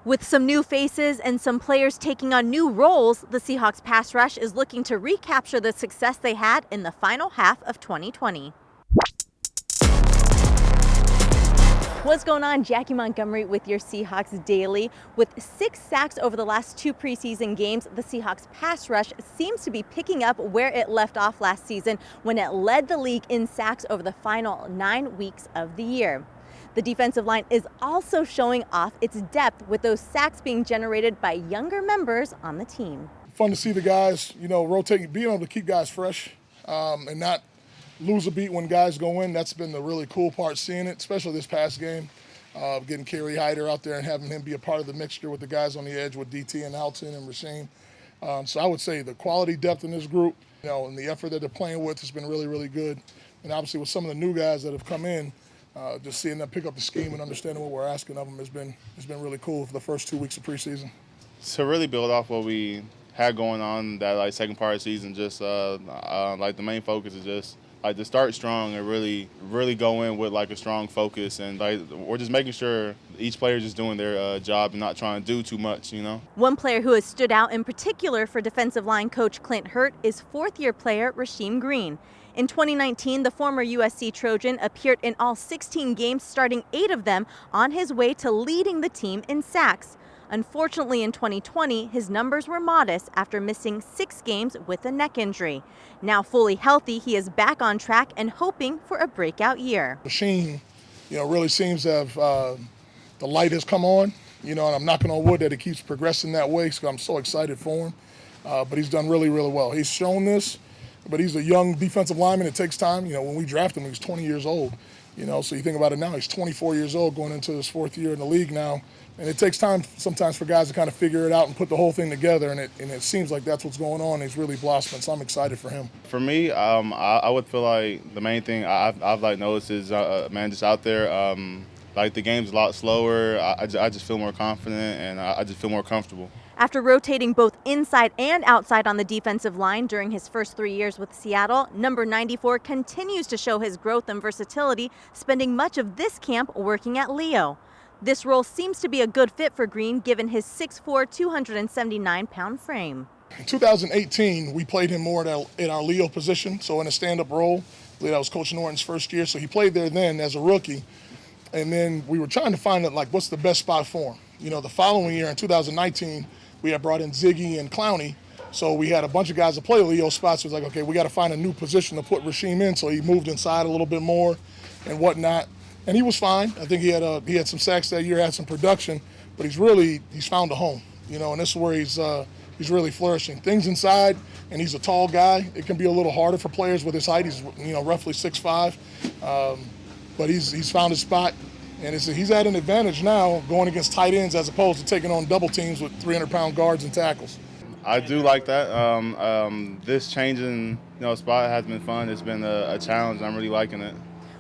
With some new faces and some players taking on new roles, the Seahawks pass rush is looking to recapture the success they had in the final half of 2020. What's going on? Jackie Montgomery with your Seahawks Daily. With 6 sacks over the last 2 preseason games, the Seahawks pass rush seems to be picking up where it left off last season when it led the league in sacks over the final 9 weeks of the year. The defensive line is also showing off its depth with those sacks being generated by younger members on the team. Fun to see the guys, rotating, being able to keep guys fresh and not lose a beat when guys go in. That's been the really cool part, seeing it, especially this past game, getting Kerry Hyder out there and having him be a part of the mixture with the guys on the edge with DT and Alton and Rasheem. So I would say the quality depth in this group, and the effort that they're playing with has been really, really good. And obviously with some of the new guys that have come in, just seeing them pick up the scheme and understanding what we're asking of them has been really cool for the first 2 weeks of preseason. To really build off what we had going on that second part of the season, just the main focus is just to start strong and really go in with a strong focus, and we're just making sure each player is just doing their job and not trying to do too much, One player who has stood out in particular for defensive line coach Clint Hurtt is fourth-year player Rasheem Green. In 2019, the former USC Trojan appeared in all 16 games, starting 8 of them on his way to leading the team in sacks. Unfortunately, in 2020, his numbers were modest after missing 6 games with a neck injury. Now fully healthy, he is back on track and hoping for a breakout year. Rasheem, really seems to have the light has come on, and I'm knocking on wood that it keeps progressing that way, so I'm so excited for him. But he's done really, really well. He's shown this, but he's a young defensive lineman. It takes time. When we drafted him, he was 20 years old. So you think about it now, he's 24 years old going into his 4th year in the league now. And it takes time sometimes for guys to kind of figure it out and put the whole thing together, and it seems like that's what's going on. He's really blossoming, so I'm excited for him. For me, I would feel like the main thing I've noticed is, just out there, the game's a lot slower. I just feel more confident, and I just feel more comfortable. After rotating both inside and outside on the defensive line during his first 3 years with Seattle, number 94 continues to show his growth and versatility, spending much of this camp working at Leo. This role seems to be a good fit for Green given his 6'4", 279-pound frame. In 2018, we played him more in our Leo position, so in a stand-up role. I believe that was Coach Norton's first year, so he played there then as a rookie. And then we were trying to find out, what's the best spot for him. The following year in 2019, we had brought in Ziggy and Clowney, so we had a bunch of guys to play Leo spots. It was okay, we got to find a new position to put Rasheem in, so he moved inside a little bit more and whatnot. And he was fine. I think he had some sacks that year, had some production, but he's found a home, and this is where he's really flourishing. Things inside, and he's a tall guy. It can be a little harder for players with his height. He's roughly 6'5", but he's found his spot, and he's at an advantage now going against tight ends as opposed to taking on double teams with 300-pound guards and tackles. I do like that. This changing spot has been fun. It's been a challenge. I'm really liking it.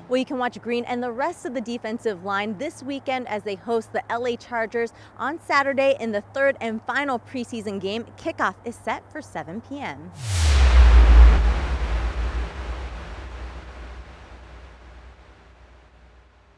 Well, you can watch Green and the rest of the defensive line this weekend as they host the LA Chargers on Saturday in the 3rd and final preseason game. Kickoff is set for 7 p.m.